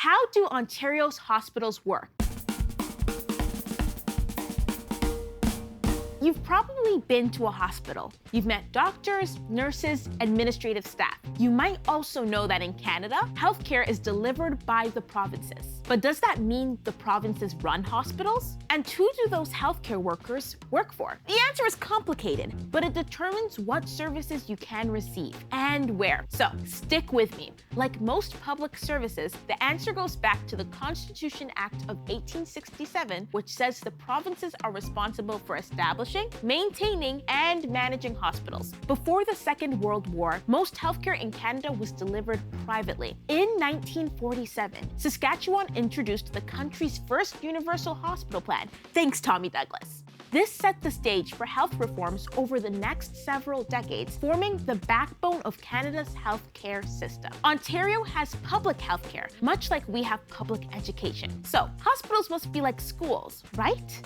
How do Ontario's hospitals work? You've probably been to a hospital. You've met doctors, nurses, administrative staff. You might also know that in Canada, healthcare is delivered by the provinces. But does that mean the provinces run hospitals? And who do those healthcare workers work for? The answer is complicated, but it determines what services you can receive and where. So stick with me. Like most public services, the answer goes back to the Constitution Act of 1867, which says the provinces are responsible for establishing, maintaining, and managing hospitals. Before the Second World War, most healthcare in Canada was delivered privately. In 1947, Saskatchewan introduced the country's first universal hospital plan. Thanks, Tommy Douglas. This set the stage for health reforms over the next several decades, forming the backbone of Canada's healthcare system. Ontario has public healthcare, much like we have public education. So, hospitals must be like schools, right?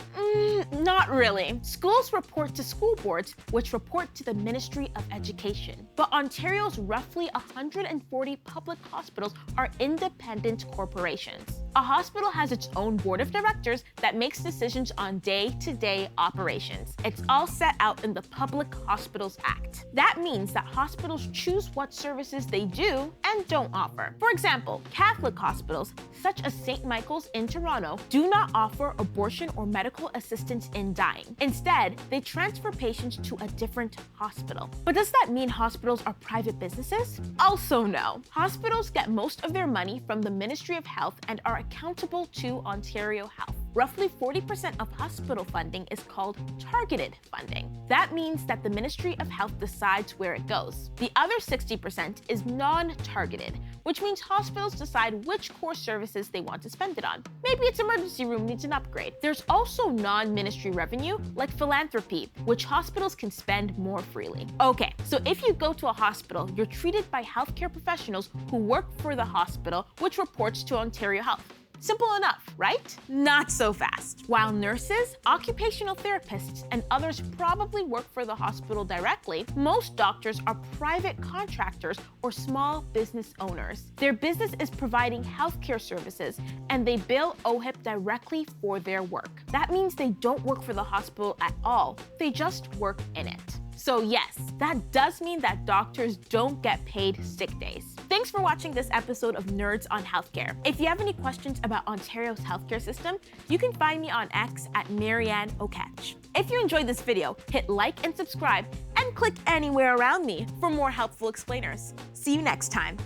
Not really. Schools report to school boards, which report to the Ministry of Education. But Ontario's roughly 140 public hospitals are independent corporations. A hospital has its own board of directors that makes decisions on day-to-day operations. It's all set out in the Public Hospitals Act. That means that hospitals choose what services they do and don't offer. For example, Catholic hospitals, such as St. Michael's in Toronto, do not offer abortion or medical assistance in dying. Instead, they transfer patients to a different hospital. But does that mean hospitals are private businesses? Also no. Hospitals get most of their money from the Ministry of Health and are accountable to Ontario Health. Roughly 40% of hospital funding is called targeted funding. That means that the Ministry of Health decides where it goes. The other 60% is non-targeted, which means hospitals decide which core services they want to spend it on. Maybe its emergency room needs an upgrade. There's also non-ministry revenue, like philanthropy, which hospitals can spend more freely. Okay, so if you go to a hospital, you're treated by healthcare professionals who work for the hospital, which reports to Ontario Health. Simple enough, right? Not so fast. While nurses, occupational therapists, and others probably work for the hospital directly, most doctors are private contractors or small business owners. Their business is providing healthcare services, and they bill OHIP directly for their work. That means they don't work for the hospital at all. They just work in it. So yes, that does mean that doctors don't get paid sick days. Thanks for watching this episode of Nerds on Healthcare. If you have any questions about Ontario's healthcare system, you can find me on X at Maryanne Oketch. If you enjoyed this video, hit like and subscribe, and click anywhere around me for more helpful explainers. See you next time.